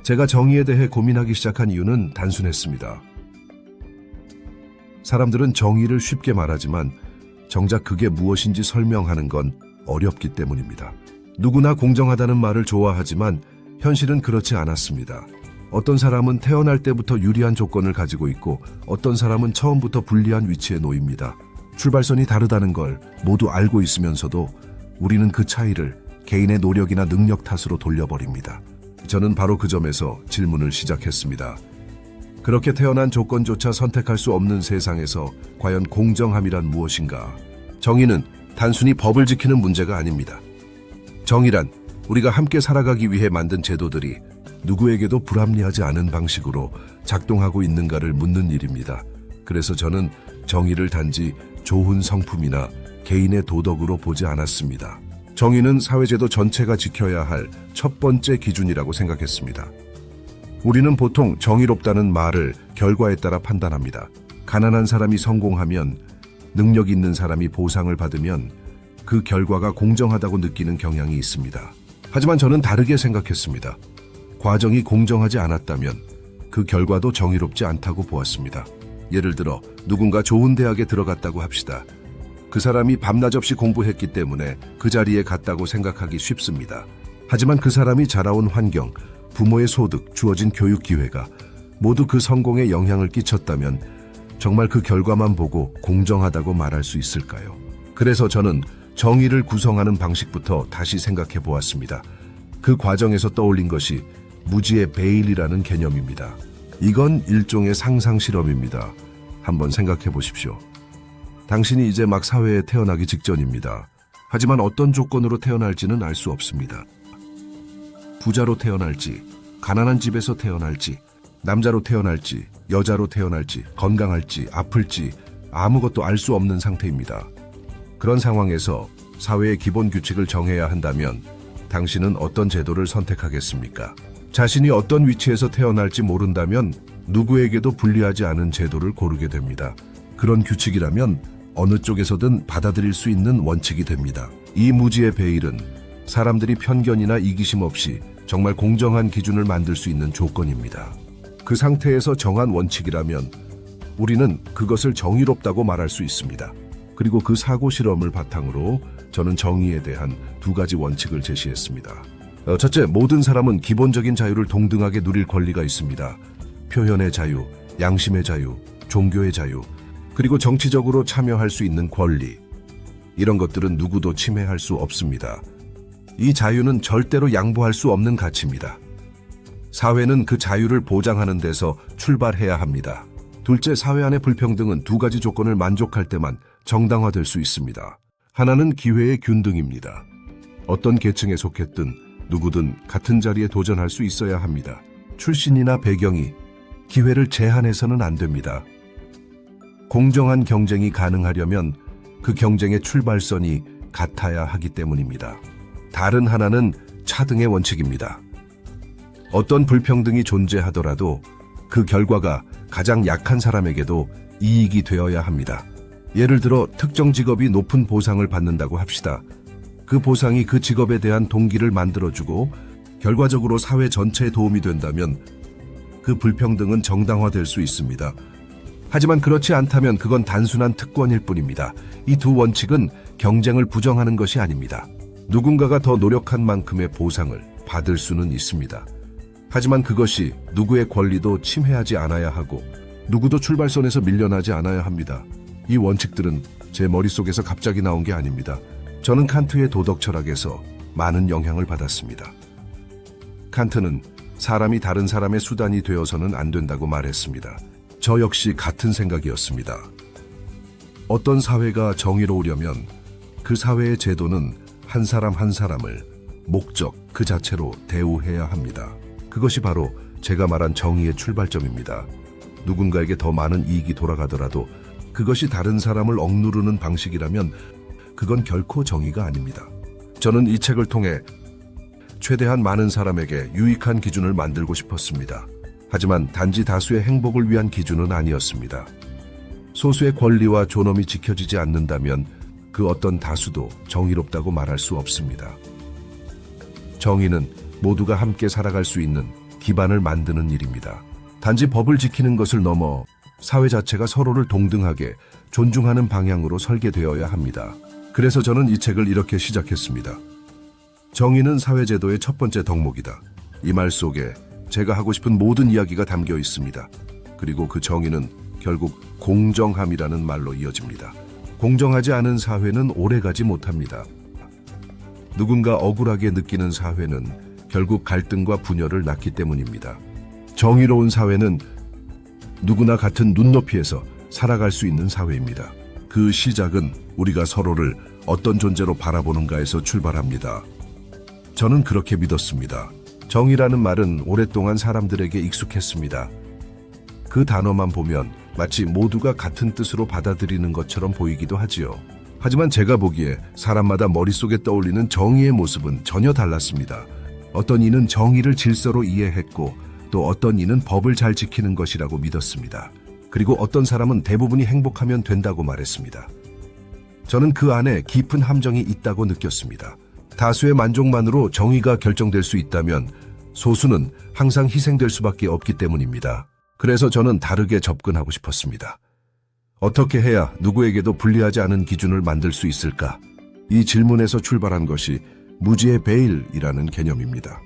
제가 정의에 대해 고민하기 시작한 이유는 단순했습니다. 사람들은 정의를 쉽게 말하지만 정작 그게 무엇인지 설명하는 건 어렵기 때문입니다. 누구나 공정하다는 말을 좋아하지만 현실은 그렇지 않았습니다. 어떤 사람은 태어날 때부터 유리한 조건을 가지고 있고 어떤 사람은 처음부터 불리한 위치에 놓입니다. 출발선이 다르다는 걸 모두 알고 있으면서도 우리는 그 차이를 개인의 노력이나 능력 탓으로 돌려버립니다. 저는 바로 그 점에서 질문을 시작했습니다. 그렇게 태어난 조건조차 선택할 수 없는 세상에서 과연 공정함이란 무엇인가? 정의는 단순히 법을 지키는 문제가 아닙니다. 정의란 우리가 함께 살아가기 위해 만든 제도들이 누구에게도 불합리하지 않은 방식으로 작동하고 있는가를 묻는 일입니다. 그래서 저는 정의를 단지 좋은 성품이나 개인의 도덕으로 보지 않았습니다. 정의는 사회제도 전체가 지켜야 할 첫 번째 기준이라고 생각했습니다. 우리는 보통 정의롭다는 말을 결과에 따라 판단합니다. 가난한 사람이 성공하면, 능력 있는 사람이 보상을 받으면 그 결과가 공정하다고 느끼는 경향이 있습니다. 하지만 저는 다르게 생각했습니다. 과정이 공정하지 않았다면 그 결과도 정의롭지 않다고 보았습니다. 예를 들어 누군가 좋은 대학에 들어갔다고 합시다. 그 사람이 밤낮 없이 공부했기 때문에 그 자리에 갔다고 생각하기 쉽습니다. 하지만 그 사람이 자라온 환경, 부모의 소득, 주어진 교육 기회가 모두 그 성공에 영향을 끼쳤다면 정말 그 결과만 보고 공정하다고 말할 수 있을까요? 그래서 저는 정의를 구성하는 방식부터 다시 생각해 보았습니다. 그 과정에서 떠올린 것이 무지의 베일이라는 개념입니다. 이건 일종의 상상 실험입니다. 한번 생각해 보십시오. 당신이 이제 막 사회에 태어나기 직전입니다. 하지만 어떤 조건으로 태어날지는 알 수 없습니다. 부자로 태어날지, 가난한 집에서 태어날지, 남자로 태어날지, 여자로 태어날지, 건강할지, 아플지 아무것도 알 수 없는 상태입니다. 그런 상황에서 사회의 기본 규칙을 정해야 한다면 당신은 어떤 제도를 선택하겠습니까? 자신이 어떤 위치에서 태어날지 모른다면 누구에게도 불리하지 않은 제도를 고르게 됩니다. 그런 규칙이라면 어느 쪽에서든 받아들일 수 있는 원칙이 됩니다. 이 무지의 베일은 사람들이 편견이나 이기심 없이 정말 공정한 기준을 만들 수 있는 조건입니다. 그 상태에서 정한 원칙이라면 우리는 그것을 정의롭다고 말할 수 있습니다. 그리고 그 사고 실험을 바탕으로 저는 정의에 대한 두 가지 원칙을 제시했습니다. 첫째, 모든 사람은 기본적인 자유를 동등하게 누릴 권리가 있습니다. 표현의 자유, 양심의 자유, 종교의 자유, 그리고 정치적으로 참여할 수 있는 권리. 이런 것들은 누구도 침해할 수 없습니다. 이 자유는 절대로 양보할 수 없는 가치입니다. 사회는 그 자유를 보장하는 데서 출발해야 합니다. 둘째, 사회 안의 불평등은 두 가지 조건을 만족할 때만 정당화될 수 있습니다. 하나는 기회의 균등입니다. 어떤 계층에 속했든 누구든 같은 자리에 도전할 수 있어야 합니다. 출신이나 배경이 기회를 제한해서는 안 됩니다. 공정한 경쟁이 가능하려면 그 경쟁의 출발선이 같아야 하기 때문입니다. 다른 하나는 차등의 원칙입니다. 어떤 불평등이 존재하더라도 그 결과가 가장 약한 사람에게도 이익이 되어야 합니다. 예를 들어 특정 직업이 높은 보상을 받는다고 합시다. 그 보상이 그 직업에 대한 동기를 만들어주고 결과적으로 사회 전체에 도움이 된다면 그 불평등은 정당화될 수 있습니다. 하지만 그렇지 않다면 그건 단순한 특권일 뿐입니다. 이 두 원칙은 경쟁을 부정하는 것이 아닙니다. 누군가가 더 노력한 만큼의 보상을 받을 수는 있습니다. 하지만 그것이 누구의 권리도 침해하지 않아야 하고 누구도 출발선에서 밀려나지 않아야 합니다. 이 원칙들은 제 머릿속에서 갑자기 나온 게 아닙니다. 저는 칸트의 도덕 철학에서 많은 영향을 받았습니다. 칸트는 사람이 다른 사람의 수단이 되어서는 안 된다고 말했습니다. 저 역시 같은 생각이었습니다. 어떤 사회가 정의로우려면 그 사회의 제도는 한 사람 한 사람을 목적 그 자체로 대우해야 합니다. 그것이 바로 제가 말한 정의의 출발점입니다. 누군가에게 더 많은 이익이 돌아가더라도 그것이 다른 사람을 억누르는 방식이라면 그건 결코 정의가 아닙니다. 저는 이 책을 통해 최대한 많은 사람에게 유익한 기준을 만들고 싶었습니다. 하지만 단지 다수의 행복을 위한 기준은 아니었습니다. 소수의 권리와 존엄이 지켜지지 않는다면 그 어떤 다수도 정의롭다고 말할 수 없습니다. 정의는 모두가 함께 살아갈 수 있는 기반을 만드는 일입니다. 단지 법을 지키는 것을 넘어 사회 자체가 서로를 동등하게 존중하는 방향으로 설계되어야 합니다. 그래서 저는 이 책을 이렇게 시작했습니다. 정의는 사회제도의 첫 번째 덕목이다. 이 말 속에 제가 하고 싶은 모든 이야기가 담겨 있습니다. 그리고 그 정의는 결국 공정함이라는 말로 이어집니다. 공정하지 않은 사회는 오래가지 못합니다. 누군가 억울하게 느끼는 사회는 결국 갈등과 분열을 낳기 때문입니다. 정의로운 사회는 누구나 같은 눈높이에서 살아갈 수 있는 사회입니다. 그 시작은 우리가 서로를 어떤 존재로 바라보는가에서 출발합니다. 저는 그렇게 믿었습니다. 정의라는 말은 오랫동안 사람들에게 익숙했습니다. 그 단어만 보면 마치 모두가 같은 뜻으로 받아들이는 것처럼 보이기도 하지요. 하지만 제가 보기에 사람마다 머릿속에 떠올리는 정의의 모습은 전혀 달랐습니다. 어떤 이는 정의를 질서로 이해했고 또 어떤 이는 법을 잘 지키는 것이라고 믿었습니다. 그리고 어떤 사람은 대부분이 행복하면 된다고 말했습니다. 저는 그 안에 깊은 함정이 있다고 느꼈습니다. 다수의 만족만으로 정의가 결정될 수 있다면 소수는 항상 희생될 수밖에 없기 때문입니다. 그래서 저는 다르게 접근하고 싶었습니다. 어떻게 해야 누구에게도 불리하지 않은 기준을 만들 수 있을까? 이 질문에서 출발한 것이 무지의 베일이라는 개념입니다.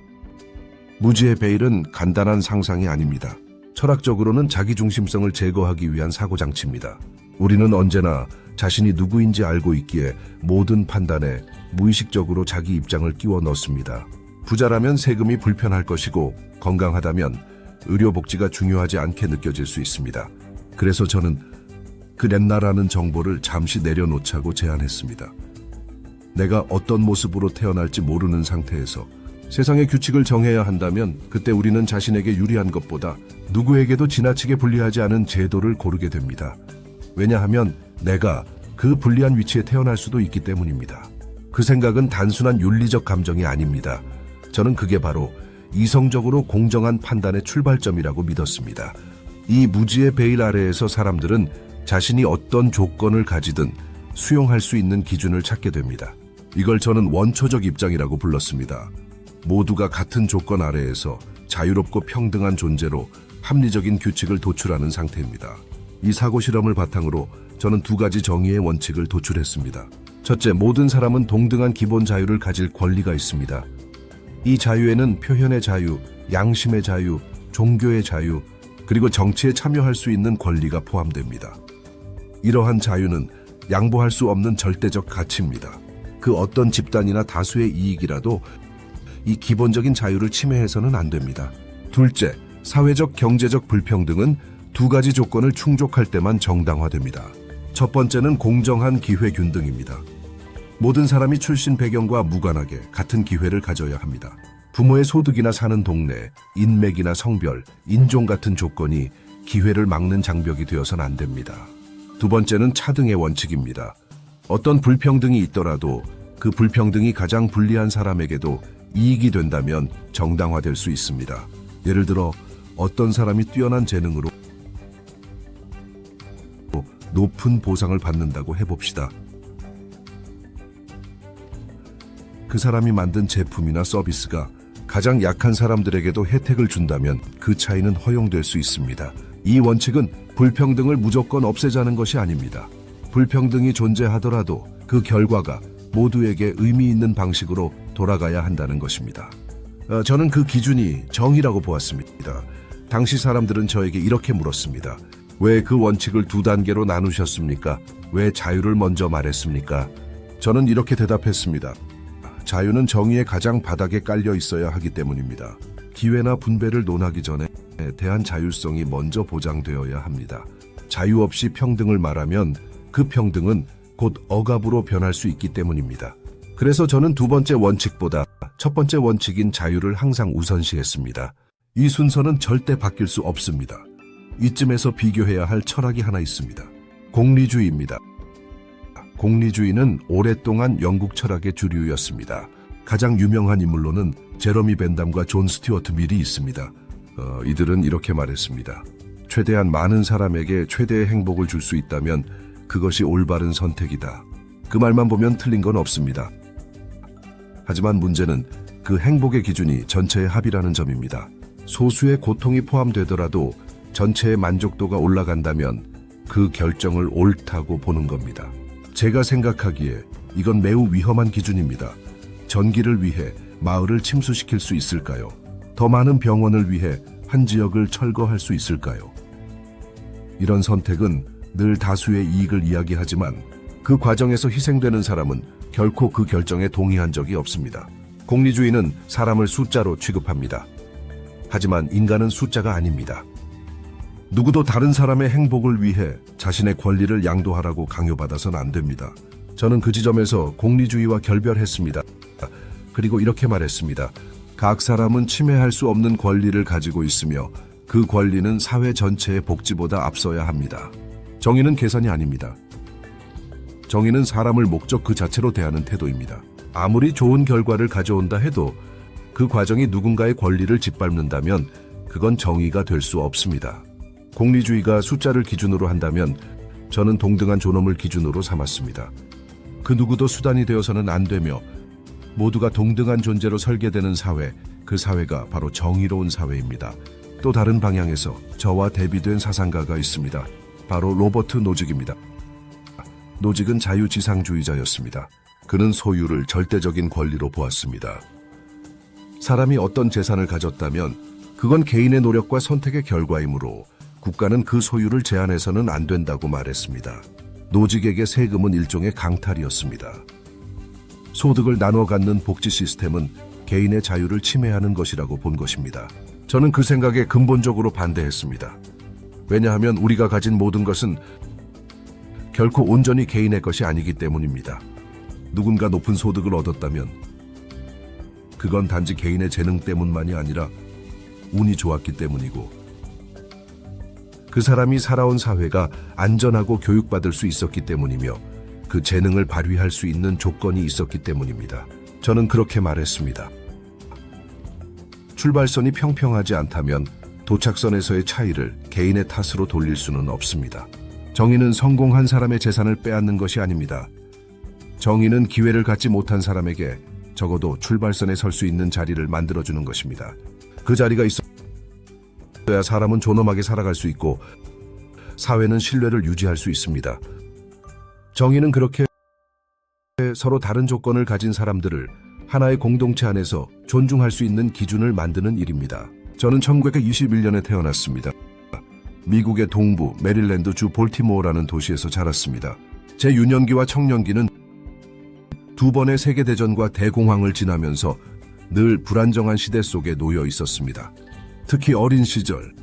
무지의 베일은 간단한 상상이 아닙니다. 철학적으로는 자기중심성을 제거하기 위한 사고장치입니다. 우리는 언제나 자신이 누구인지 알고 있기에 모든 판단에 무의식적으로 자기 입장을 끼워 넣습니다. 부자라면 세금이 불편할 것이고 건강하다면 의료복지가 중요하지 않게 느껴질 수 있습니다. 그래서 저는 그랬나라는 정보를 잠시 내려놓자고 제안했습니다. 내가 어떤 모습으로 태어날지 모르는 상태에서 세상의 규칙을 정해야 한다면 그때 우리는 자신에게 유리한 것보다 누구에게도 지나치게 불리하지 않은 제도를 고르게 됩니다. 왜냐하면 내가 그 불리한 위치에 태어날 수도 있기 때문입니다. 그 생각은 단순한 윤리적 감정이 아닙니다. 저는 그게 바로 이성적으로 공정한 판단의 출발점이라고 믿었습니다. 이 무지의 베일 아래에서 사람들은 자신이 어떤 조건을 가지든 수용할 수 있는 기준을 찾게 됩니다. 이걸 저는 원초적 입장이라고 불렀습니다. 모두가 같은 조건 아래에서 자유롭고 평등한 존재로 합리적인 규칙을 도출하는 상태입니다. 이 사고 실험을 바탕으로 저는 두 가지 정의의 원칙을 도출했습니다. 첫째, 모든 사람은 동등한 기본 자유를 가질 권리가 있습니다. 이 자유에는 표현의 자유, 양심의 자유, 종교의 자유, 그리고 정치에 참여할 수 있는 권리가 포함됩니다. 이러한 자유는 양보할 수 없는 절대적 가치입니다. 그 어떤 집단이나 다수의 이익이라도 이 기본적인 자유를 침해해서는 안 됩니다. 둘째, 사회적 경제적 불평등은 두 가지 조건을 충족할 때만 정당화됩니다. 첫 번째는 공정한 기회 균등입니다. 모든 사람이 출신 배경과 무관하게 같은 기회를 가져야 합니다. 부모의 소득이나 사는 동네, 인맥이나 성별, 인종 같은 조건이 기회를 막는 장벽이 되어서는 안 됩니다. 두 번째는 차등의 원칙입니다. 어떤 불평등이 있더라도 그 불평등이 가장 불리한 사람에게도 이익이 된다면 정당화될 수 있습니다. 예를 들어 어떤 사람이 뛰어난 재능으로 높은 보상을 받는다고 해봅시다. 그 사람이 만든 제품이나 서비스가 가장 약한 사람들에게도 혜택을 준다면 그 차이는 허용될 수 있습니다. 이 원칙은 불평등을 무조건 없애자는 것이 아닙니다. 불평등이 존재하더라도 그 결과가 모두에게 의미 있는 방식으로 돌아가야 한다는 것입니다. 저는 그 기준이 정의라고 보았습니다. 당시 사람들은 저에게 이렇게 물었습니다. 왜 그 원칙을 두 단계로 나누셨습니까? 왜 자유를 먼저 말했습니까? 저는 이렇게 대답했습니다. 자유는 정의의 가장 바닥에 깔려 있어야 하기 때문입니다. 기회나 분배를 논하기 전에 대한 자율성이 먼저 보장되어야 합니다. 자유 없이 평등을 말하면 그 평등은 곧 억압으로 변할 수 있기 때문입니다. 그래서 저는 두 번째 원칙보다 첫 번째 원칙인 자유를 항상 우선시했습니다. 이 순서는 절대 바뀔 수 없습니다. 이쯤에서 비교해야 할 철학이 하나 있습니다. 공리주의입니다. 공리주의는 오랫동안 영국 철학의 주류였습니다. 가장 유명한 인물로는 제러미 벤담과 존 스튜어트 밀이 있습니다. 이들은 이렇게 말했습니다. 최대한 많은 사람에게 최대의 행복을 줄 수 있다면 그것이 올바른 선택이다. 그 말만 보면 틀린 건 없습니다. 하지만 문제는 그 행복의 기준이 전체의 합이라는 점입니다. 소수의 고통이 포함되더라도 전체의 만족도가 올라간다면 그 결정을 옳다고 보는 겁니다. 제가 생각하기에 이건 매우 위험한 기준입니다. 전기를 위해 마을을 침수시킬 수 있을까요? 더 많은 병원을 위해 한 지역을 철거할 수 있을까요? 이런 선택은 늘 다수의 이익을 이야기하지만 그 과정에서 희생되는 사람은 결코 그 결정에 동의한 적이 없습니다. 공리주의는 사람을 숫자로 취급합니다. 하지만 인간은 숫자가 아닙니다. 누구도 다른 사람의 행복을 위해 자신의 권리를 양도하라고 강요받아서는 안 됩니다. 저는 그 지점에서 공리주의와 결별했습니다. 그리고 이렇게 말했습니다. 각 사람은 침해할 수 없는 권리를 가지고 있으며 그 권리는 사회 전체의 복지보다 앞서야 합니다. 정의는 계산이 아닙니다. 정의는 사람을 목적 그 자체로 대하는 태도입니다. 아무리 좋은 결과를 가져온다 해도 그 과정이 누군가의 권리를 짓밟는다면 그건 정의가 될 수 없습니다. 공리주의가 숫자를 기준으로 한다면 저는 동등한 존엄을 기준으로 삼았습니다. 그 누구도 수단이 되어서는 안 되며 모두가 동등한 존재로 설계되는 사회, 그 사회가 바로 정의로운 사회입니다. 또 다른 방향에서 저와 대비된 사상가가 있습니다. 바로 로버트 노직입니다. 노직은 자유지상주의자였습니다. 그는 소유를 절대적인 권리로 보았습니다. 사람이 어떤 재산을 가졌다면 그건 개인의 노력과 선택의 결과이므로 국가는 그 소유를 제한해서는 안 된다고 말했습니다. 노직에게 세금은 일종의 강탈이었습니다. 소득을 나눠 갖는 복지 시스템은 개인의 자유를 침해하는 것이라고 본 것입니다. 저는 그 생각에 근본적으로 반대했습니다. 왜냐하면 우리가 가진 모든 것은 결코 온전히 개인의 것이 아니기 때문입니다. 누군가 높은 소득을 얻었다면 그건 단지 개인의 재능 때문만이 아니라 운이 좋았기 때문이고 그 사람이 살아온 사회가 안전하고 교육받을 수 있었기 때문이며 그 재능을 발휘할 수 있는 조건이 있었기 때문입니다. 저는 그렇게 말했습니다. 출발선이 평평하지 않다면 도착선에서의 차이를 개인의 탓으로 돌릴 수는 없습니다. 정의는 성공한 사람의 재산을 빼앗는 것이 아닙니다. 정의는 기회를 갖지 못한 사람에게 적어도 출발선에 설 수 있는 자리를 만들어주는 것입니다. 그 자리가 있어야 사람은 존엄하게 살아갈 수 있고 사회는 신뢰를 유지할 수 있습니다. 정의는 그렇게 서로 다른 조건을 가진 사람들을 하나의 공동체 안에서 존중할 수 있는 기준을 만드는 일입니다. 저는 1921년에 태어났습니다. 미국의 동부 메릴랜드 주 볼티모어라는 도시에서 자랐습니다. 제 유년기와 청년기는 두 번의 세계대전과 대공황을 지나면서 늘 불안정한 시대 속에 놓여 있었습니다. 특히 어린 시절,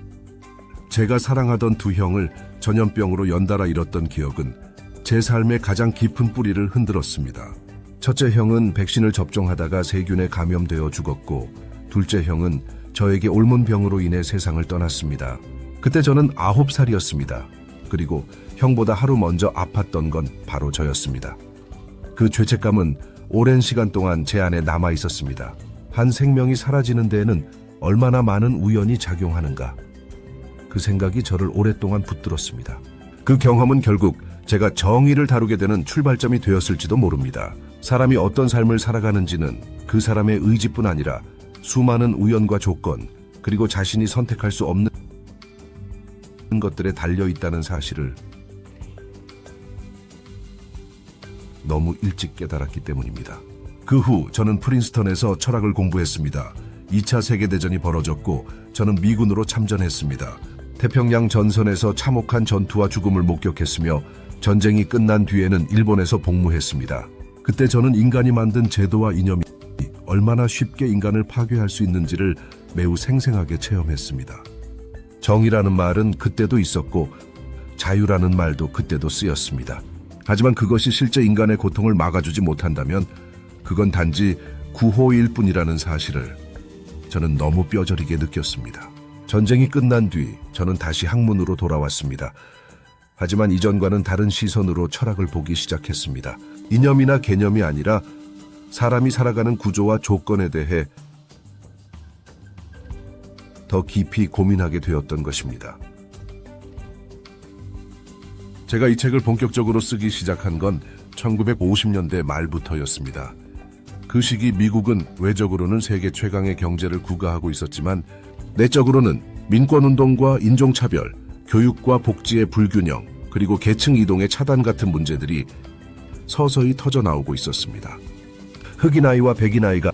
제가 사랑하던 두 형을 전염병으로 연달아 잃었던 기억은 제 삶의 가장 깊은 뿌리를 흔들었습니다. 첫째 형은 백신을 접종하다가 세균에 감염되어 죽었고 둘째 형은 저에게 옮은병으로 인해 세상을 떠났습니다. 그때 저는 9살이었습니다. 그리고 형보다 하루 먼저 아팠던 건 바로 저였습니다. 그 죄책감은 오랜 시간 동안 제 안에 남아 있었습니다. 한 생명이 사라지는 데에는 얼마나 많은 우연이 작용하는가. 그 생각이 저를 오랫동안 붙들었습니다. 그 경험은 결국 제가 정의를 다루게 되는 출발점이 되었을지도 모릅니다. 사람이 어떤 삶을 살아가는지는 그 사람의 의지뿐 아니라 수많은 우연과 조건, 그리고 자신이 선택할 수 없는 것들에 달려있다는 사실을 너무 일찍 깨달았기 때문입니다. 그 후 저는 프린스턴에서 철학을 공부했습니다. 2차 세계대전이 벌어졌고 저는 미군으로 참전했습니다. 태평양 전선에서 참혹한 전투와 죽음을 목격했으며 전쟁이 끝난 뒤에는 일본에서 복무했습니다. 그때 저는 인간이 만든 제도와 이념이 얼마나 쉽게 인간을 파괴할 수 있는지를 매우 생생하게 체험했습니다. 정의라는 말은 그때도 있었고 자유라는 말도 그때도 쓰였습니다. 하지만 그것이 실제 인간의 고통을 막아주지 못한다면 그건 단지 구호일 뿐이라는 사실을 저는 너무 뼈저리게 느꼈습니다. 전쟁이 끝난 뒤 저는 다시 학문으로 돌아왔습니다. 하지만 이전과는 다른 시선으로 철학을 보기 시작했습니다. 이념이나 개념이 아니라 사람이 살아가는 구조와 조건에 대해 더 깊이 고민하게 되었던 것입니다. 제가 이 책을 본격적으로 쓰기 시작한 건 1950년대 말부터였습니다. 그 시기 미국은 외적으로는 세계 최강의 경제를 구가하고 있었지만 내적으로는 민권운동과 인종차별, 교육과 복지의 불균형, 그리고 계층 이동의 차단 같은 문제들이 서서히 터져나오고 있었습니다. 흑인 아이와 백인 아이가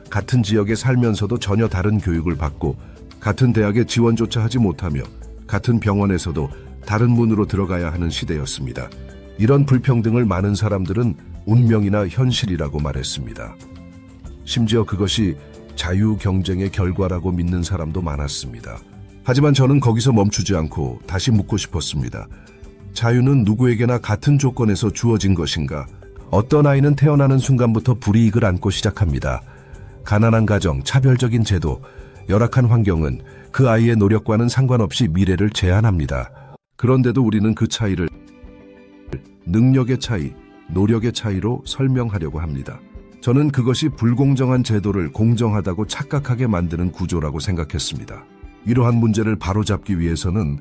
같은 지역에 살면서도 전혀 다른 교육을 받고 같은 대학에 지원조차 하지 못하며 같은 병원에서도 다른 문으로 들어가야 하는 시대였습니다. 이런 불평등을 많은 사람들은 운명이나 현실이라고 말했습니다. 심지어 그것이 자유 경쟁의 결과라고 믿는 사람도 많았습니다. 하지만 저는 거기서 멈추지 않고 다시 묻고 싶었습니다. 자유는 누구에게나 같은 조건에서 주어진 것인가? 어떤 아이는 태어나는 순간부터 불이익을 안고 시작합니다. 가난한 가정, 차별적인 제도, 열악한 환경은 그 아이의 노력과는 상관없이 미래를 제한합니다. 그런데도 우리는 그 차이를 능력의 차이, 노력의 차이로 설명하려고 합니다. 저는 그것이 불공정한 제도를 공정하다고 착각하게 만드는 구조라고 생각했습니다. 이러한 문제를 바로잡기 위해서는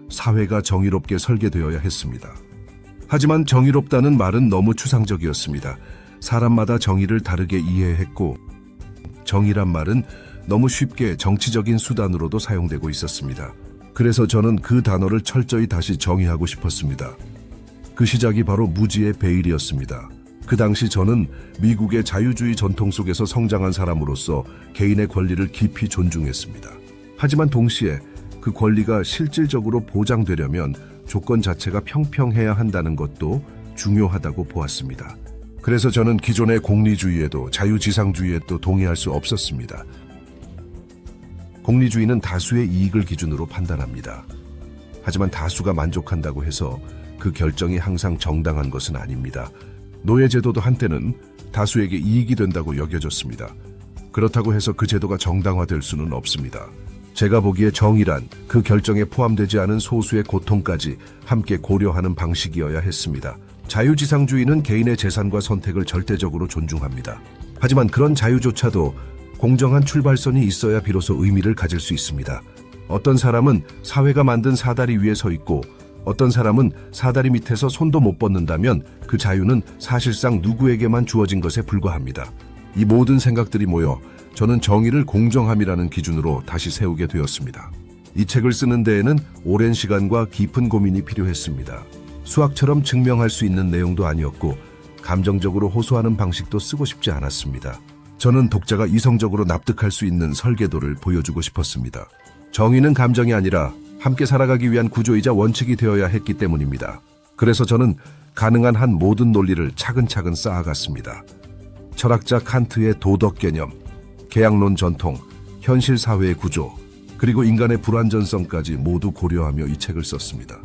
사회가 정의롭게 설계되어야 했습니다. 하지만 정의롭다는 말은 너무 추상적이었습니다. 사람마다 정의를 다르게 이해했고 정의란 말은 너무 쉽게 정치적인 수단으로도 사용되고 있었습니다. 그래서 저는 그 단어를 철저히 다시 정의하고 싶었습니다. 그 시작이 바로 무지의 베일이었습니다. 그 당시 저는 미국의 자유주의 전통 속에서 성장한 사람으로서 개인의 권리를 깊이 존중했습니다. 하지만 동시에 그 권리가 실질적으로 보장되려면 조건 자체가 평평해야 한다는 것도 중요하다고 보았습니다. 그래서 저는 기존의 공리주의에도 자유지상주의에도 동의할 수 없었습니다. 공리주의는 다수의 이익을 기준으로 판단합니다. 하지만 다수가 만족한다고 해서 그 결정이 항상 정당한 것은 아닙니다. 노예제도도 한때는 다수에게 이익이 된다고 여겨졌습니다. 그렇다고 해서 그 제도가 정당화될 수는 없습니다. 제가 보기에 정의란 그 결정에 포함되지 않은 소수의 고통까지 함께 고려하는 방식이어야 했습니다. 자유지상주의는 개인의 재산과 선택을 절대적으로 존중합니다. 하지만 그런 자유조차도 공정한 출발선이 있어야 비로소 의미를 가질 수 있습니다. 어떤 사람은 사회가 만든 사다리 위에 서 있고 어떤 사람은 사다리 밑에서 손도 못 뻗는다면 그 자유는 사실상 누구에게만 주어진 것에 불과합니다. 이 모든 생각들이 모여 저는 정의를 공정함이라는 기준으로 다시 세우게 되었습니다. 이 책을 쓰는 데에는 오랜 시간과 깊은 고민이 필요했습니다. 수학처럼 증명할 수 있는 내용도 아니었고 감정적으로 호소하는 방식도 쓰고 싶지 않았습니다. 저는 독자가 이성적으로 납득할 수 있는 설계도를 보여주고 싶었습니다. 정의는 감정이 아니라 함께 살아가기 위한 구조이자 원칙이 되어야 했기 때문입니다. 그래서 저는 가능한 한 모든 논리를 차근차근 쌓아갔습니다. 철학자 칸트의 도덕 개념, 계약론 전통, 현실 사회의 구조, 그리고 인간의 불완전성까지 모두 고려하며 이 책을 썼습니다.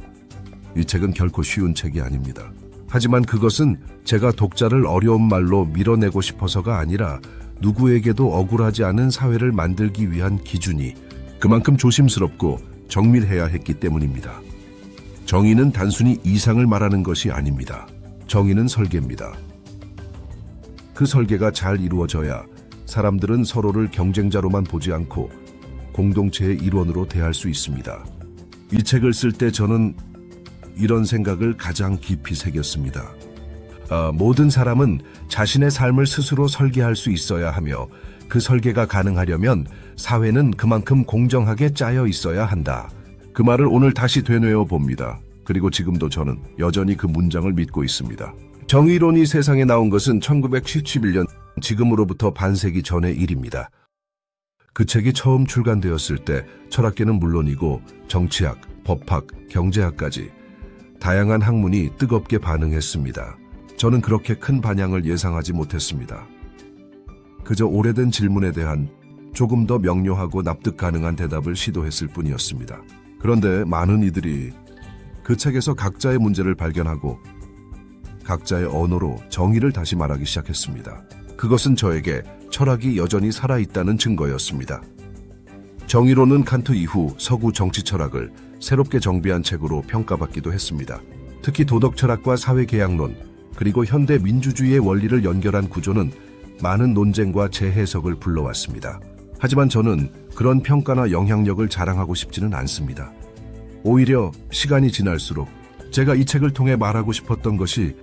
이 책은 결코 쉬운 책이 아닙니다. 하지만 그것은 제가 독자를 어려운 말로 밀어내고 싶어서가 아니라 누구에게도 억울하지 않은 사회를 만들기 위한 기준이 그만큼 조심스럽고 정밀해야 했기 때문입니다. 정의는 단순히 이상을 말하는 것이 아닙니다. 정의는 설계입니다. 그 설계가 잘 이루어져야 사람들은 서로를 경쟁자로만 보지 않고 공동체의 일원으로 대할 수 있습니다. 이 책을 쓸 때 저는 이런 생각을 가장 깊이 새겼습니다. 모든 사람은 자신의 삶을 스스로 설계할 수 있어야 하며 그 설계가 가능하려면 사회는 그만큼 공정하게 짜여 있어야 한다. 그 말을 오늘 다시 되뇌어 봅니다. 그리고 지금도 저는 여전히 그 문장을 믿고 있습니다. 정의론이 세상에 나온 것은 1971년, 지금으로부터 반세기 전의 일입니다. 그 책이 처음 출간되었을 때 철학계는 물론이고 정치학, 법학, 경제학까지 다양한 학문이 뜨겁게 반응했습니다. 저는 그렇게 큰 반향을 예상하지 못했습니다. 그저 오래된 질문에 대한 조금 더 명료하고 납득 가능한 대답을 시도했을 뿐이었습니다. 그런데 많은 이들이 그 책에서 각자의 문제를 발견하고 각자의 언어로 정의를 다시 말하기 시작했습니다. 그것은 저에게 철학이 여전히 살아있다는 증거였습니다. 정의론은 칸트 이후 서구 정치 철학을 새롭게 정비한 책으로 평가받기도 했습니다. 특히 도덕 철학과 사회 계약론, 그리고 현대 민주주의의 원리를 연결한 구조는 많은 논쟁과 재해석을 불러왔습니다. 하지만 저는 그런 평가나 영향력을 자랑하고 싶지는 않습니다. 오히려 시간이 지날수록 제가 이 책을 통해 말하고 싶었던 것이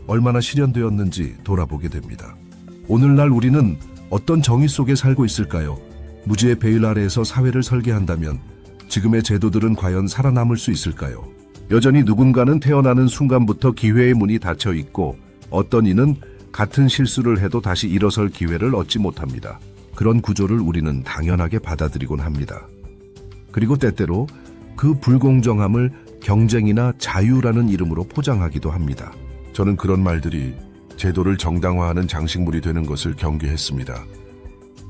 얼마나 실현되었는지 돌아보게 됩니다. 오늘날 우리는 어떤 정의 속에 살고 있을까요? 무지의 베일 아래에서 사회를 설계한다면 지금의 제도들은 과연 살아남을 수 있을까요? 여전히 누군가는 태어나는 순간부터 기회의 문이 닫혀 있고 어떤 이는 같은 실수를 해도 다시 일어설 기회를 얻지 못합니다. 그런 구조를 우리는 당연하게 받아들이곤 합니다. 그리고 때때로 그 불공정함을 경쟁이나 자유라는 이름으로 포장하기도 합니다. 저는 그런 말들이 제도를 정당화하는 장식물이 되는 것을 경계했습니다.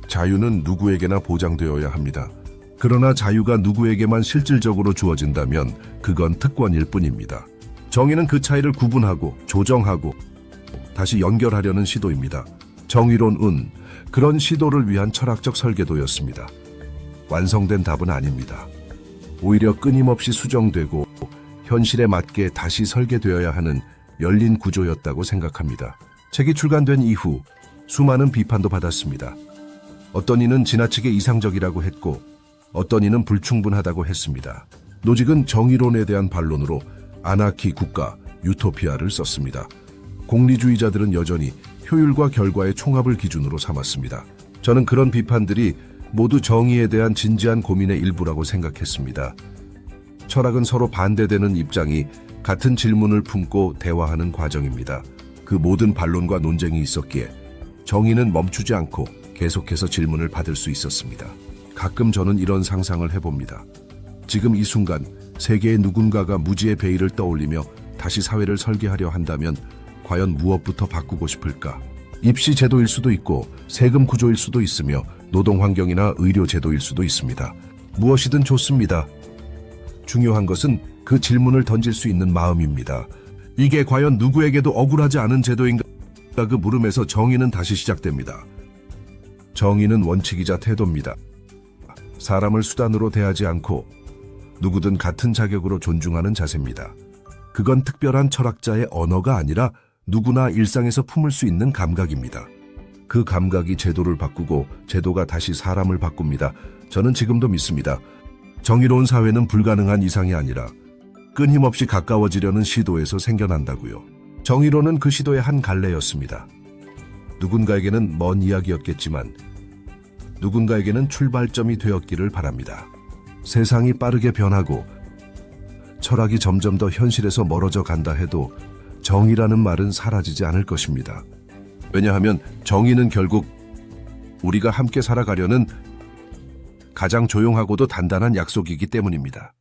자유는 누구에게나 보장되어야 합니다. 그러나 자유가 누구에게만 실질적으로 주어진다면 그건 특권일 뿐입니다. 정의는 그 차이를 구분하고 조정하고 다시 연결하려는 시도입니다. 정의로운 그런 시도를 위한 철학적 설계도였습니다. 완성된 답은 아닙니다. 오히려 끊임없이 수정되고 현실에 맞게 다시 설계되어야 하는 열린 구조였다고 생각합니다. 책이 출간된 이후 수많은 비판도 받았습니다. 어떤 이는 지나치게 이상적이라고 했고 어떤 이는 불충분하다고 했습니다. 노직은 정의론에 대한 반론으로 아나키 국가, 유토피아를 썼습니다. 공리주의자들은 여전히 효율과 결과의 총합을 기준으로 삼았습니다. 저는 그런 비판들이 모두 정의에 대한 진지한 고민의 일부라고 생각했습니다. 철학은 서로 반대되는 입장이 같은 질문을 품고 대화하는 과정입니다. 그 모든 반론과 논쟁이 있었기에 정의는 멈추지 않고 계속해서 질문을 받을 수 있었습니다. 가끔 저는 이런 상상을 해봅니다. 지금 이 순간 세계의 누군가가 무지의 베일을 떠올리며 다시 사회를 설계하려 한다면 과연 무엇부터 바꾸고 싶을까? 입시 제도일 수도 있고 세금 구조일 수도 있으며 노동 환경이나 의료 제도일 수도 있습니다. 무엇이든 좋습니다. 중요한 것은 그 질문을 던질 수 있는 마음입니다. 이게 과연 누구에게도 억울하지 않은 제도인가? 그 물음에서 정의는 다시 시작됩니다. 정의는 원칙이자 태도입니다. 사람을 수단으로 대하지 않고 누구든 같은 자격으로 존중하는 자세입니다. 그건 특별한 철학자의 언어가 아니라 누구나 일상에서 품을 수 있는 감각입니다. 그 감각이 제도를 바꾸고 제도가 다시 사람을 바꿉니다. 저는 지금도 믿습니다. 정의로운 사회는 불가능한 이상이 아니라 끊임없이 가까워지려는 시도에서 생겨난다고요. 정의로는 그 시도의 한 갈래였습니다. 누군가에게는 먼 이야기였겠지만 누군가에게는 출발점이 되었기를 바랍니다. 세상이 빠르게 변하고 철학이 점점 더 현실에서 멀어져 간다 해도 정의라는 말은 사라지지 않을 것입니다. 왜냐하면 정의는 결국 우리가 함께 살아가려는 가장 조용하고도 단단한 약속이기 때문입니다.